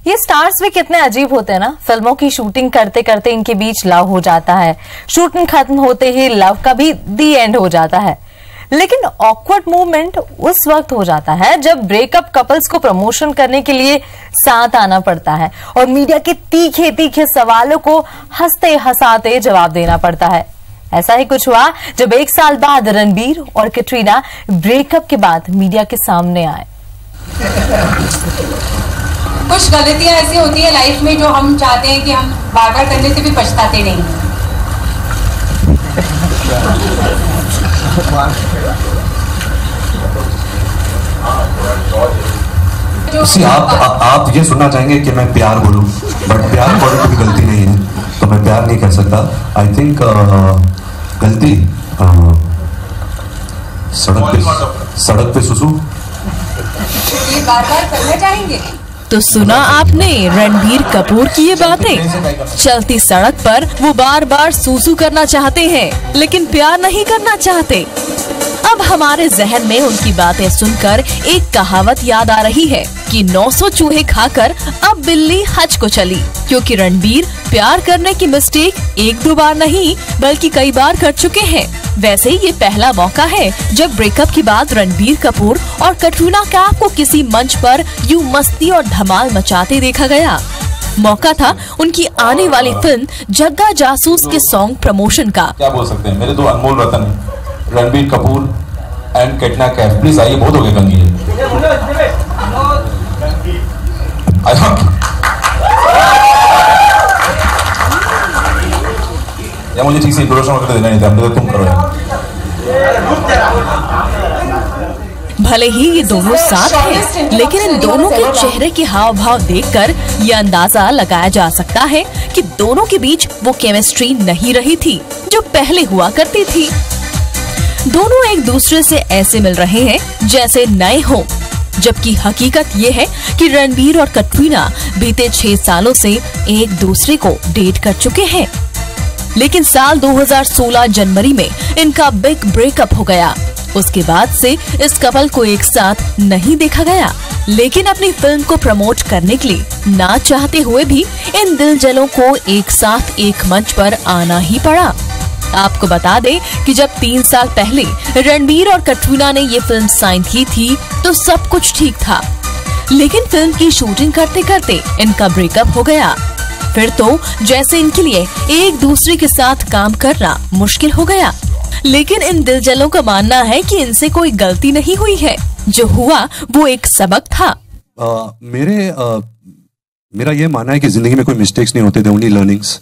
ये स्टार्स भी कितने अजीब होते हैं ना। फिल्मों की शूटिंग करते करते इनके बीच लव हो जाता है, शूटिंग खत्म होते ही लव का भी दी एंड हो जाता है। लेकिन ऑकवर्ड मोमेंट उस वक्त हो जाता है जब ब्रेकअप कपल्स को प्रमोशन करने के लिए साथ आना पड़ता है और मीडिया के तीखे तीखे सवालों को हंसते हंसाते जवाब देना पड़ता है। ऐसा ही कुछ हुआ जब 1 साल बाद रणबीर और कैटरीना ब्रेकअप के बाद मीडिया के सामने आए। कुछ गलतियां ऐसी होती है लाइफ में जो हम चाहते हैं कि हम बार बार करने से भी पछताते नहीं। आप ये सुनना चाहेंगे कि मैं प्यार बोलूं, बट प्यार बोलने की गलती नहीं है, तो मैं प्यार नहीं कर सकता। आई थिंक गलती सड़क पे सुसु ये बार बार करना चाहेंगे। तो सुना आपने रणबीर कपूर की ये बातें। चलती सड़क पर वो बार बार सूसू करना चाहते हैं लेकिन प्यार नहीं करना चाहते। अब हमारे जहन में उनकी बातें सुनकर एक कहावत याद आ रही है कि 900 चूहे खाकर अब बिल्ली हज को चली, क्योंकि रणबीर प्यार करने की मिस्टेक 1-2 बार नहीं बल्कि कई बार कर चुके हैं। वैसे ये पहला मौका है जब ब्रेकअप के बाद रणबीर कपूर और कैटरीना कैफ को किसी मंच पर यूं मस्ती और धमाल मचाते देखा गया। मौका था उनकी आने वाली फिल्म जग्गा जासूस के सॉन्ग प्रमोशन का। क्या बोल सकते हैं, मेरे 2 अनमोल रतन रणबीर कपूर एंड कैटरीना कैफ, प्लीज आइए, बहुत हो गए कंगी। या मुझे ठीक से इंट्रोडक्शन वगैरह देना नहीं था, तो तुम करो यार। भले ही ये दोनों साथ हैं, लेकिन इन दोनों के चेहरे के हाव भाव देखकर ये अंदाजा लगाया जा सकता है कि दोनों के बीच वो केमिस्ट्री नहीं रही थी जो पहले हुआ करती थी। दोनों एक दूसरे से ऐसे मिल रहे हैं जैसे नए हों, जबकि हकीकत ये है कि रणबीर और कैटरीना बीते 6 सालों से एक दूसरे को डेट कर चुके हैं। लेकिन साल 2016 जनवरी में इनका बिग ब्रेकअप हो गया। उसके बाद से इस कपल को एक साथ नहीं देखा गया, लेकिन अपनी फिल्म को प्रमोट करने के लिए ना चाहते हुए भी इन दिलजलों को एक साथ एक मंच पर आना ही पड़ा। आपको बता दें कि जब 3 साल पहले रणबीर और कैटरीना ने ये फिल्म साइन की थी तो सब कुछ ठीक था, लेकिन फिल्म की शूटिंग करते करते इनका ब्रेकअप हो गया। फिर तो जैसे इनके लिए एक दूसरे के साथ काम करना मुश्किल हो गया। लेकिन इन दिलजलों का मानना है कि इनसे कोई गलती नहीं हुई है, जो हुआ वो एक सबक था। मेरा ये मानना है कि जिंदगी में कोई मिस्टेक्स नहीं होते, only learnings.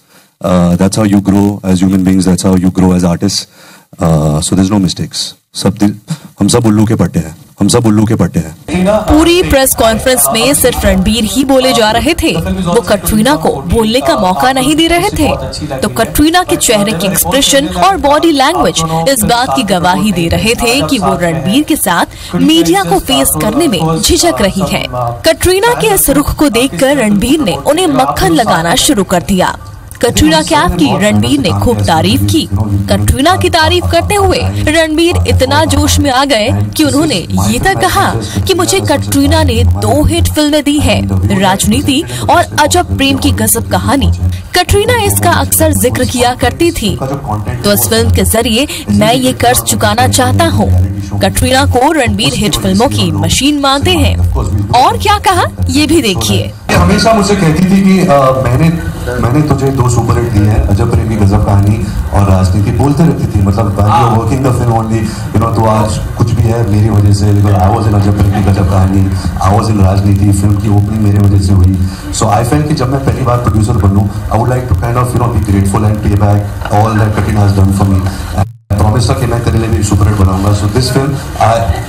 That's how you grow as human beings. That's how you grow as artists. So there's no mistakes. हम सब उल्लू के पट्टे हैं, हम सब उल्लू के पट्टे हैं। पूरी प्रेस कॉन्फ्रेंस में सिर्फ रणबीर ही बोले जा रहे थे, वो कैटरीना को बोलने का मौका नहीं दे रहे थे। तो कैटरीना के चेहरे के एक्सप्रेशन और बॉडी लैंग्वेज इस बात की गवाही दे रहे थे कि वो रणबीर के साथ मीडिया को फेस करने में झिझक रही है। कैटरीना के इस रुख को देखकर रणबीर ने उन्हें मक्खन लगाना शुरू कर दिया। कैटरीना कैफ की रणबीर ने खूब तारीफ की। कैटरीना की तारीफ करते हुए रणबीर इतना जोश में आ गए कि उन्होंने ये तक कहा कि मुझे कैटरीना ने 2 हिट फिल्में दी हैं, राजनीति और अजब प्रेम की गजब कहानी। कैटरीना इसका अक्सर जिक्र किया करती थी। तो इस फिल्म के जरिए मैं ये कर्ज चुकाना चाहता हूँ। कैटरीना को रणबीर हिट फिल्मों की मशीन मानते हैं। और क्या कहा ये भी देखिए। हमेशा मुझसे कहती थी कि मैंने तुझे 2 सुपरहिट दिए हैं, अजब प्रेम की गजब कहानी और राजनीति, बोलते रहती थी। मतलब वर्किंग द फिल्म ओनली, तो आज कुछ भी है मेरी वजह से। आई वाज इन अजब प्रेम की गजब कहानी, आई वाज इन राजनीति, फिल्म की ओपनिंग मेरे वजह से हुई। सो आई फेल्ट कि जब मैं पहली बार प्रोड्यूसर बनूं, I would like to kind of be grateful and pay back all that Katrina has done for me. Promise था कि मैं तेरे लिए भी सुपरहिट बनाऊंगा। So this film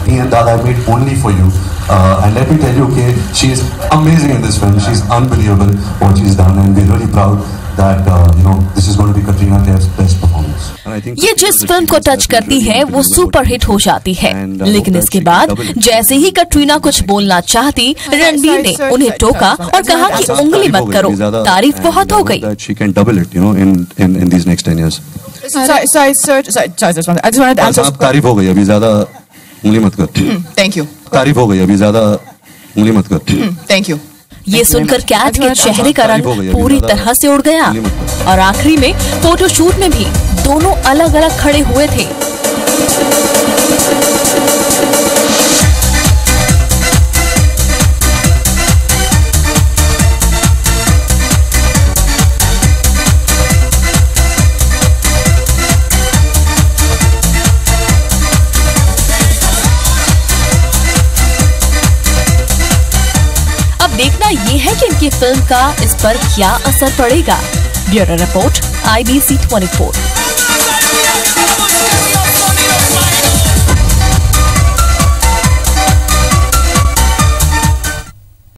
me and Dad I made only for you, and let me tell you, okay, she is amazing in this film. She's unbelievable what she's done, and we're really proud that this is going to be Katrina Kaif's best performance. ये जिस film को touch करती है वो superhit हो जाती है, लेकिन इसके बाद जैसे ही कैटरीना कुछ बोलना चाहती, रणबीर ने उन्हें टोका और कहा कि उंगली मत करो, तारीफ बहुत हो गई। She can double it, in these next 10 years. Sorry, I just wanted to answer. तारीफ हो गई, अभी ज्यादा उंगली मत कर। Thank you. तारीफ हो गई, अभी ज्यादा उंगली मत कर। Thank you. ये सुनकर कैट के चेहरे का रंग पूरी तरह से उड़ गया और आखिरी में फोटोशूट में भी दोनों अलग अलग खड़े हुए थे। देखना ये है कि इनकी फिल्म का इस पर क्या असर पड़ेगा। Bureau report IBC 24।